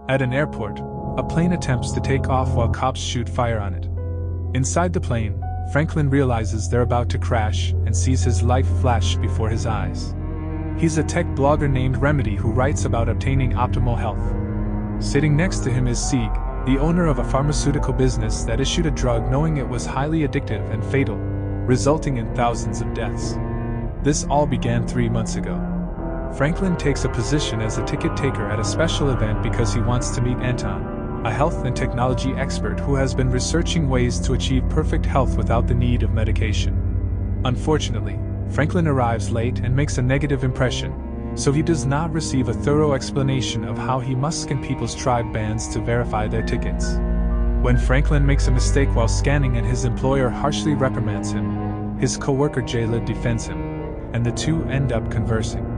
At an airport, a plane attempts to take off while cops shoot fire on it. Inside the plane, Franklin realizes they're about to crash and sees his life flash before his eyes. He's a tech blogger named Remedy who writes about obtaining optimal health. Sitting next to him is Sieg, the owner of a pharmaceutical business that issued a drug knowing it was highly addictive and fatal, resulting in thousands of deaths. This all began 3 months ago. Franklin takes a position as a ticket taker at a special event because he wants to meet Anton, a health and technology expert who has been researching ways to achieve perfect health without the need of medication. Unfortunately, Franklin arrives late and makes a negative impression, so he does not receive a thorough explanation of how he must scan people's tribe bands to verify their tickets. When Franklin makes a mistake while scanning and his employer harshly reprimands him, his co-worker Jayla defends him, and the two end up conversing.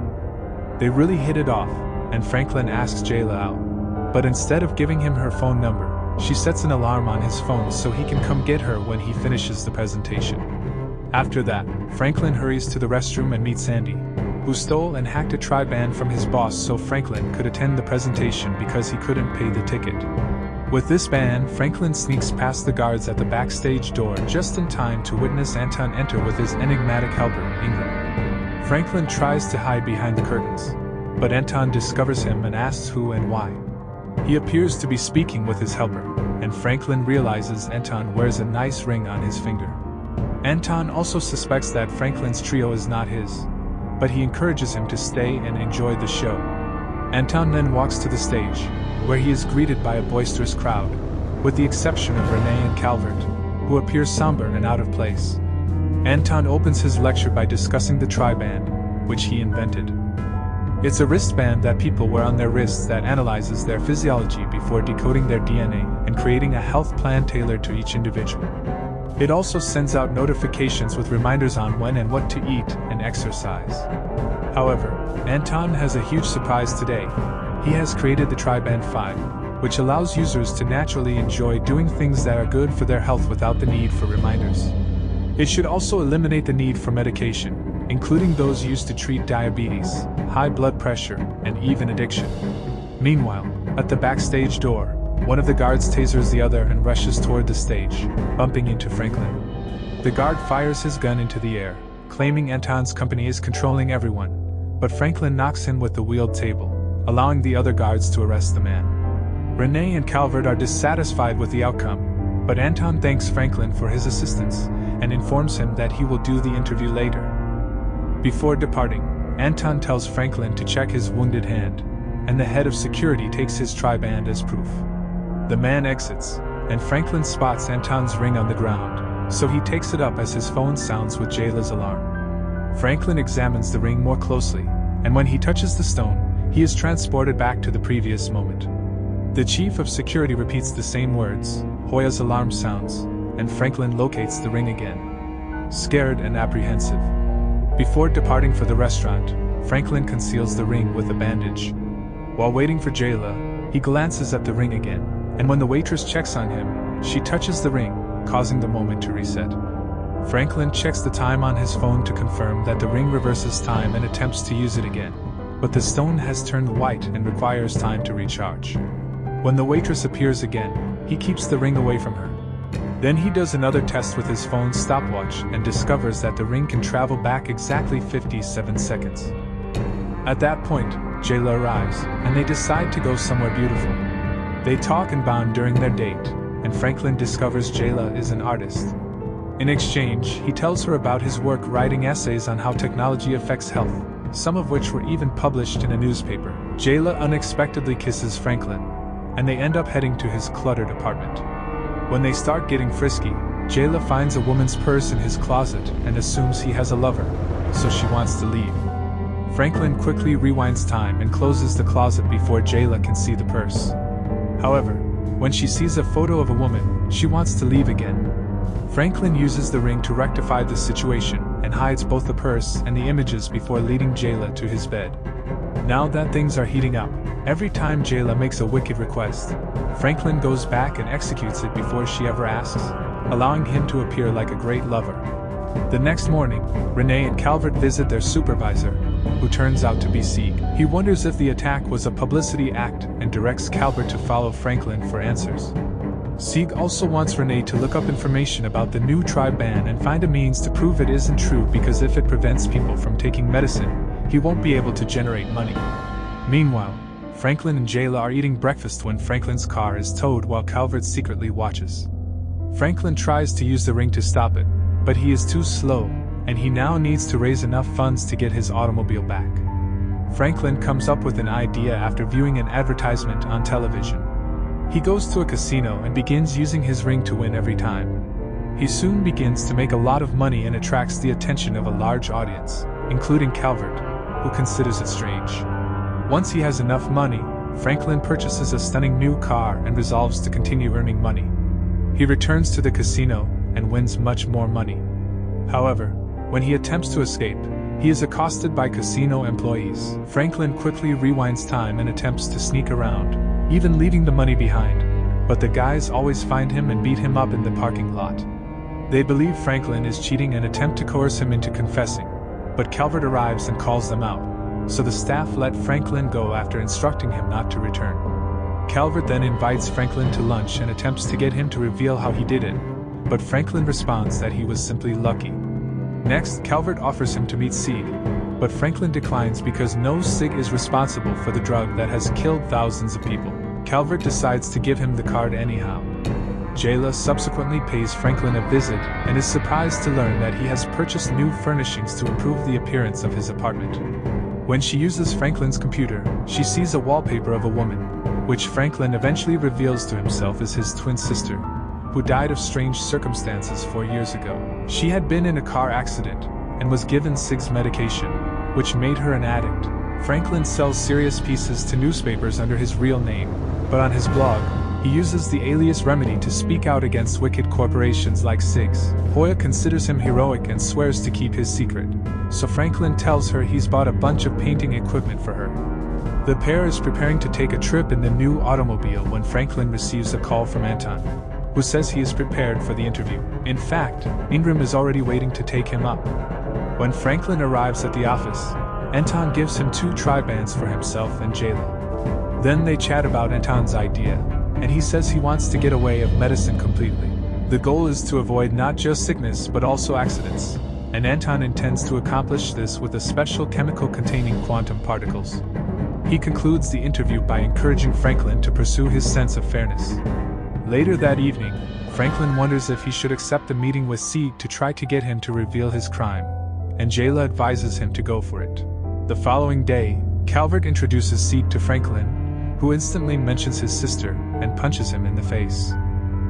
They really hit it off, and Franklin asks Jayla out. But instead of giving him her phone number, she sets an alarm on his phone so he can come get her when he finishes the presentation. After that, Franklin hurries to the restroom and meets Sandy, who stole and hacked a tri-band from his boss so Franklin could attend the presentation because he couldn't pay the ticket. With this band, Franklin sneaks past the guards at the backstage door just in time to witness Anton enter with his enigmatic helper, England. Franklin tries to hide behind the curtains, but Anton discovers him and asks who and why. He appears to be speaking with his helper, and Franklin realizes Anton wears a nice ring on his finger. Anton also suspects that Franklin's trio is not his, but he encourages him to stay and enjoy the show. Anton then walks to the stage, where he is greeted by a boisterous crowd, with the exception of Renee and Calvert, who appear somber and out of place. Anton opens his lecture by discussing the tri-band, which he invented. It's a wristband that people wear on their wrists that analyzes their physiology before decoding their DNA and creating a health plan tailored to each individual. It also sends out notifications with reminders on when and what to eat and exercise. However, Anton has a huge surprise today. He has created the tri-band 5, which allows users to naturally enjoy doing things that are good for their health without the need for reminders. It should also eliminate the need for medication, including those used to treat diabetes, high blood pressure, and even addiction. Meanwhile, at the backstage door, one of the guards tasers the other and rushes toward the stage, bumping into Franklin. The guard fires his gun into the air, claiming Anton's company is controlling everyone, but Franklin knocks him with the wheeled table, allowing the other guards to arrest the man. Renee and Calvert are dissatisfied with the outcome, but Anton thanks Franklin for his assistance and informs him that he will do the interview later. Before departing, Anton tells Franklin to check his wounded hand, and the head of security takes his tri-band as proof. The man exits, and Franklin spots Anton's ring on the ground, so he takes it up as his phone sounds with Jayla's alarm. Franklin examines the ring more closely, and when he touches the stone, he is transported back to the previous moment. The chief of security repeats the same words, Hoya's alarm sounds, and Franklin locates the ring again, scared and apprehensive. Before departing for the restaurant, Franklin conceals the ring with a bandage. While waiting for Jayla, he glances at the ring again, and when the waitress checks on him, she touches the ring, causing the moment to reset. Franklin checks the time on his phone to confirm that the ring reverses time and attempts to use it again, but the stone has turned white and requires time to recharge. When the waitress appears again, he keeps the ring away from her. Then he does another test with his phone's stopwatch and discovers that the ring can travel back exactly 57 seconds. At that point, Jayla arrives, and they decide to go somewhere beautiful. They talk and bond during their date, and Franklin discovers Jayla is an artist. In exchange, he tells her about his work writing essays on how technology affects health, some of which were even published in a newspaper. Jayla unexpectedly kisses Franklin, and they end up heading to his cluttered apartment. When they start getting frisky, Jayla finds a woman's purse in his closet and assumes he has a lover, so she wants to leave. Franklin quickly rewinds time and closes the closet before Jayla can see the purse. However, when she sees a photo of a woman, she wants to leave again. Franklin uses the ring to rectify the situation and hides both the purse and the images before leading Jayla to his bed. Now that things are heating up, every time Jayla makes a wicked request, Franklin goes back and executes it before she ever asks, allowing him to appear like a great lover. The next morning, Renee and Calvert visit their supervisor, who turns out to be Sieg. He wonders if the attack was a publicity act and directs Calvert to follow Franklin for answers. Sieg also wants Renee to look up information about the new tribe ban and find a means to prove it isn't true, because if it prevents people from taking medicine, he won't be able to generate money. Meanwhile, Franklin and Jayla are eating breakfast when Franklin's car is towed while Calvert secretly watches. Franklin tries to use the ring to stop it, but he is too slow, and he now needs to raise enough funds to get his automobile back. Franklin comes up with an idea after viewing an advertisement on television. He goes to a casino and begins using his ring to win every time. He soon begins to make a lot of money and attracts the attention of a large audience, including Calvert, who considers it strange. Once he has enough money, Franklin purchases a stunning new car and resolves to continue earning money. He returns to the casino and wins much more money. However, when he attempts to escape, he is accosted by casino employees. Franklin quickly rewinds time and attempts to sneak around, even leaving the money behind, but the guys always find him and beat him up in the parking lot. They believe Franklin is cheating and attempt to coerce him into confessing, but Calvert arrives and calls them out, so the staff let Franklin go after instructing him not to return. Calvert then invites Franklin to lunch and attempts to get him to reveal how he did it, but Franklin responds that he was simply lucky. Next, Calvert offers him to meet Sieg, but Franklin declines because Sieg is responsible for the drug that has killed thousands of people. Calvert decides to give him the card anyhow. Jayla subsequently pays Franklin a visit and is surprised to learn that he has purchased new furnishings to improve the appearance of his apartment. When she uses Franklin's computer, she sees a wallpaper of a woman, which Franklin eventually reveals to himself is his twin sister, who died of strange circumstances 4 years ago. She had been in a car accident and was given Sieg's medication, which made her an addict. Franklin sells serious pieces to newspapers under his real name, but on his blog, he uses the alias Remedy to speak out against wicked corporations like Sieg's. Hoya considers him heroic and swears to keep his secret, so Franklin tells her he's bought a bunch of painting equipment for her. The pair is preparing to take a trip in the new automobile when Franklin receives a call from Anton, who says he is prepared for the interview. In fact, Ingram is already waiting to take him up. When Franklin arrives at the office, Anton gives him 2 tri-bands for himself and Jayla. Then they chat about Anton's idea, and he says he wants to get away of medicine completely. The goal is to avoid not just sickness but also accidents, and Anton intends to accomplish this with a special chemical containing quantum particles. He concludes the interview by encouraging Franklin to pursue his sense of fairness. Later that evening, Franklin wonders if he should accept a meeting with Sieg to try to get him to reveal his crime, and Jayla advises him to go for it. The following day, Calvert introduces Sieg to Franklin, who instantly mentions his sister and punches him in the face.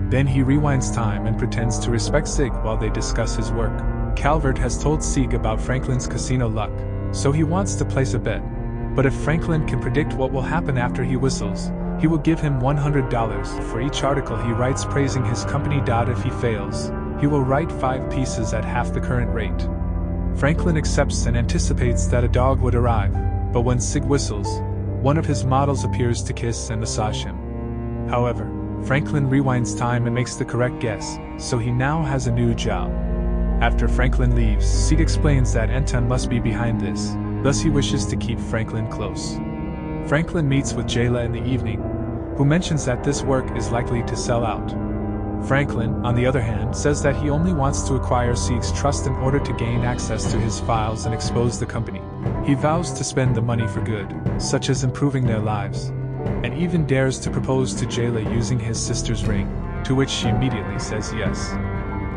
Then he rewinds time and pretends to respect Sieg while they discuss his work. Calvert has told Sieg about Franklin's casino luck, so he wants to place a bet. But if Franklin can predict what will happen after he whistles, he will give him $100 for each article he writes praising his company. If he fails, he will write 5 pieces at half the current rate. Franklin accepts and anticipates that a dog would arrive, but when Sieg whistles, one of his models appears to kiss and massage him. However, Franklin rewinds time and makes the correct guess, so he now has a new job. After Franklin leaves, Sieg explains that Anton must be behind this, thus he wishes to keep Franklin close. Franklin meets with Jayla in the evening, who mentions that this work is likely to sell out. Franklin, on the other hand, says that he only wants to acquire Sieg's trust in order to gain access to his files and expose the company. He vows to spend the money for good, such as improving their lives, and even dares to propose to Jayla using his sister's ring, to which she immediately says yes.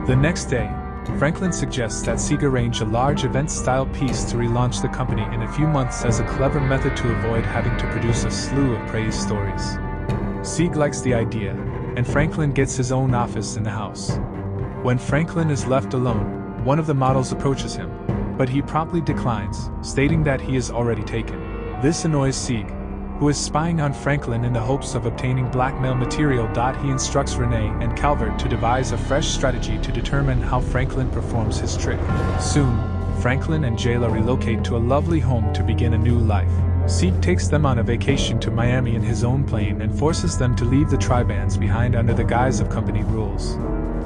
The next day, Franklin suggests that Sieg arrange a large event-style piece to relaunch the company in a few months as a clever method to avoid having to produce a slew of praise stories. Sieg likes the idea, and Franklin gets his own office in the house. When Franklin is left alone, one of the models approaches him, but he promptly declines, stating that he is already taken. This annoys Sieg, who is spying on Franklin in the hopes of obtaining blackmail material. He instructs Renee and Calvert to devise a fresh strategy to determine how Franklin performs his trick. Soon, Franklin and Jayla relocate to a lovely home to begin a new life. Sieg takes them on a vacation to Miami in his own plane and forces them to leave the tri-bands behind under the guise of company rules.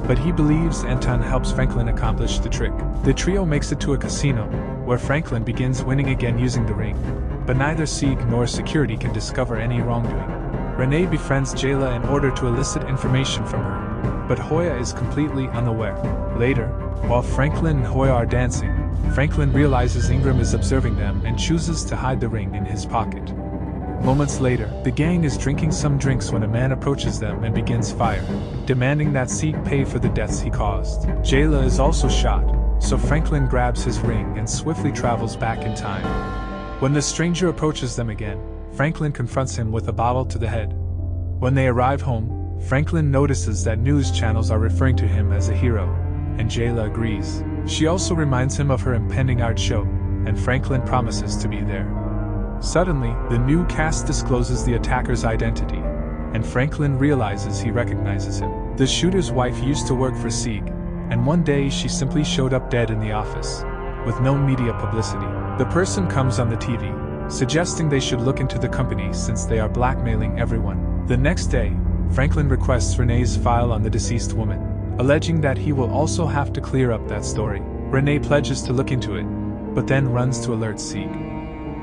But he believes Anton helps Franklin accomplish the trick. The trio makes it to a casino, where Franklin begins winning again using the ring. But neither Sieg nor security can discover any wrongdoing. Renee befriends Jayla in order to elicit information from her, but Hoya is completely unaware. Later, while Franklin and Hoya are dancing, Franklin realizes Ingram is observing them and chooses to hide the ring in his pocket. Moments later, the gang is drinking some drinks when a man approaches them and begins fire, demanding that Sieg pay for the deaths he caused. Jayla is also shot, so Franklin grabs his ring and swiftly travels back in time. When the stranger approaches them again, Franklin confronts him with a bottle to the head. When they arrive home, Franklin notices that news channels are referring to him as a hero, and Jayla agrees. She also reminds him of her impending art show, and Franklin promises to be there. Suddenly, the new cast discloses the attacker's identity, and Franklin realizes he recognizes him. The shooter's wife used to work for Sieg, and one day she simply showed up dead in the office, with no media publicity. The person comes on the TV, suggesting they should look into the company since they are blackmailing everyone. The next day, Franklin requests Renee's file on the deceased woman, alleging that he will also have to clear up that story. Renee pledges to look into it, but then runs to alert Sieg.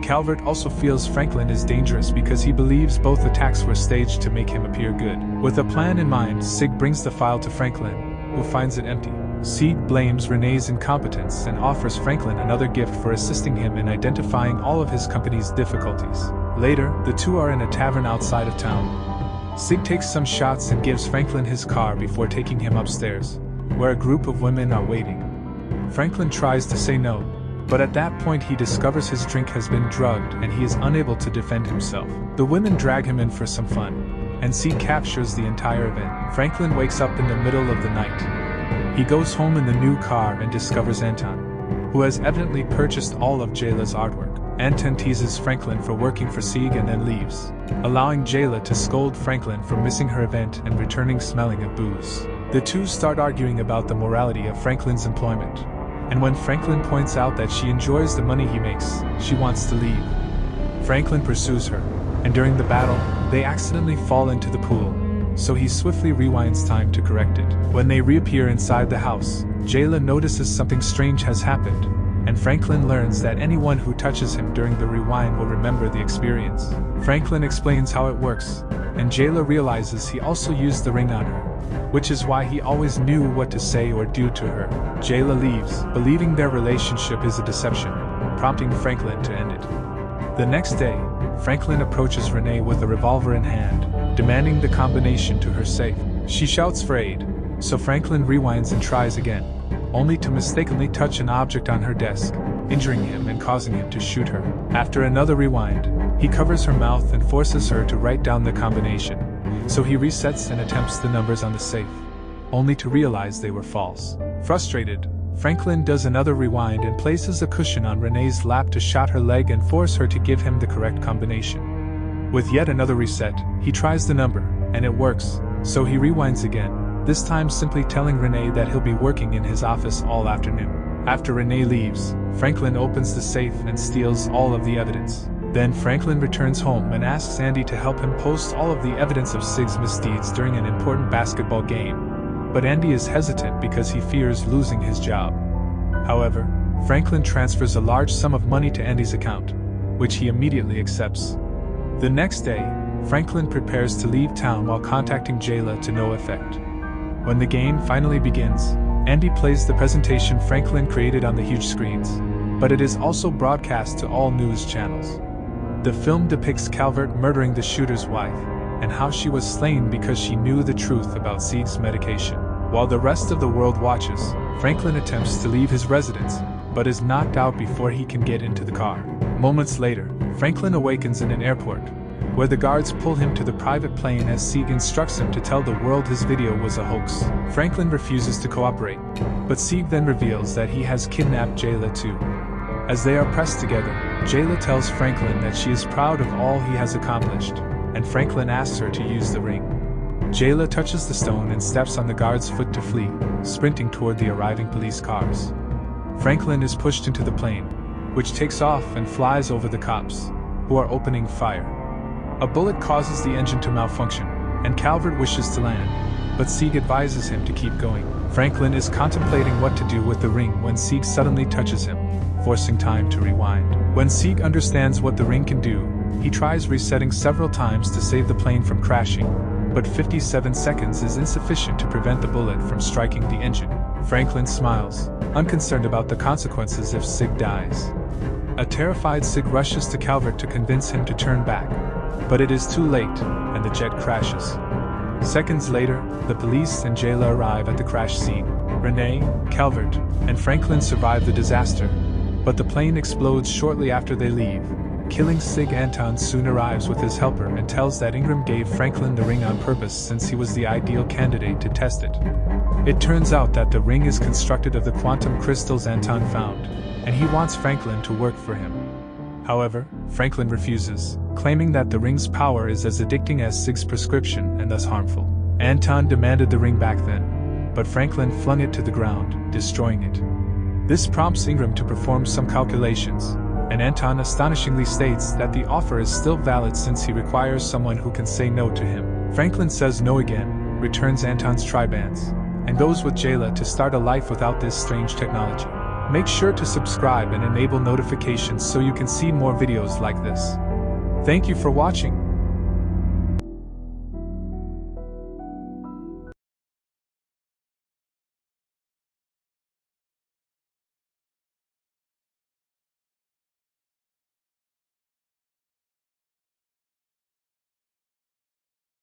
Calvert also feels Franklin is dangerous because he believes both attacks were staged to make him appear good. With a plan in mind, Sieg brings the file to Franklin, who finds it empty. Sieg blames Renee's incompetence and offers Franklin another gift for assisting him in identifying all of his company's difficulties. Later, the two are in a tavern outside of town. Sieg takes some shots and gives Franklin his car before taking him upstairs, where a group of women are waiting. Franklin tries to say no, but at that point he discovers his drink has been drugged and he is unable to defend himself. The women drag him in for some fun, and Sieg captures the entire event. Franklin wakes up in the middle of the night. He goes home in the new car and discovers Anton, who has evidently purchased all of Jayla's artwork. Anton teases Franklin for working for Sieg and then leaves, allowing Jayla to scold Franklin for missing her event and returning smelling of booze. The two start arguing about the morality of Franklin's employment, and when Franklin points out that she enjoys the money he makes, she wants to leave. Franklin pursues her, and during the battle, they accidentally fall into the pool, so he swiftly rewinds time to correct it. When they reappear inside the house, Jayla notices something strange has happened, and Franklin learns that anyone who touches him during the rewind will remember the experience. Franklin explains how it works, and Jayla realizes he also used the ring on her, which is why he always knew what to say or do to her. Jayla leaves, believing their relationship is a deception, prompting Franklin to end it. The next day, Franklin approaches Renee with a revolver in hand, demanding the combination to her safe. She shouts for aid, so Franklin rewinds and tries again, only to mistakenly touch an object on her desk, injuring him and causing him to shoot her. After another rewind, he covers her mouth and forces her to write down the combination, so he resets and attempts the numbers on the safe, only to realize they were false. Frustrated, Franklin does another rewind and places a cushion on Renee's lap to shot her leg and force her to give him the correct combination. With yet another reset, he tries the number, and it works, so he rewinds again, this time simply telling Renee that he'll be working in his office all afternoon. After Renee leaves, Franklin opens the safe and steals all of the evidence. Then Franklin returns home and asks Andy to help him post all of the evidence of Sieg's misdeeds during an important basketball game, but Andy is hesitant because he fears losing his job. However, Franklin transfers a large sum of money to Andy's account, which he immediately accepts. The next day, Franklin prepares to leave town while contacting Jayla to no effect. When the game finally begins, Andy plays the presentation Franklin created on the huge screens, but it is also broadcast to all news channels. The film depicts Calvert murdering the shooter's wife, and how she was slain because she knew the truth about Sieg's medication. While the rest of the world watches, Franklin attempts to leave his residence, but is knocked out before he can get into the car. Moments later, Franklin awakens in an airport, where the guards pull him to the private plane as Sieg instructs him to tell the world his video was a hoax. Franklin refuses to cooperate, but Sieg then reveals that he has kidnapped Jayla too. As they are pressed together, Jayla tells Franklin that she is proud of all he has accomplished, and Franklin asks her to use the ring. Jayla touches the stone and steps on the guard's foot to flee, sprinting toward the arriving police cars. Franklin is pushed into the plane, which takes off and flies over the cops, who are opening fire. A bullet causes the engine to malfunction, and Calvert wishes to land, but Sieg advises him to keep going. Franklin is contemplating what to do with the ring when Sieg suddenly touches him, forcing time to rewind. When Sieg understands what the ring can do, he tries resetting several times to save the plane from crashing, but 57 seconds is insufficient to prevent the bullet from striking the engine. Franklin smiles, unconcerned about the consequences if Sieg dies. A terrified Sieg rushes to Calvert to convince him to turn back, but it is too late, and the jet crashes. Seconds later, the police and Jayla arrive at the crash scene. Renee, Calvert, and Franklin survive the disaster, but the plane explodes shortly after they leave. Killing Sieg, Anton soon arrives with his helper and tells that Ingram gave Franklin the ring on purpose since he was the ideal candidate to test it. It turns out that the ring is constructed of the quantum crystals Anton found, and he wants Franklin to work for him. However, Franklin refuses, claiming that the ring's power is as addicting as Sieg's prescription and thus harmful. Anton demanded the ring back then, but Franklin flung it to the ground, destroying it. This prompts Ingram to perform some calculations, and Anton astonishingly states that the offer is still valid since he requires someone who can say no to him. Franklin says no again, returns Anton's tribands, and goes with Jayla to start a life without this strange technology. Make sure to subscribe and enable notifications so you can see more videos like this. Thank you for watching.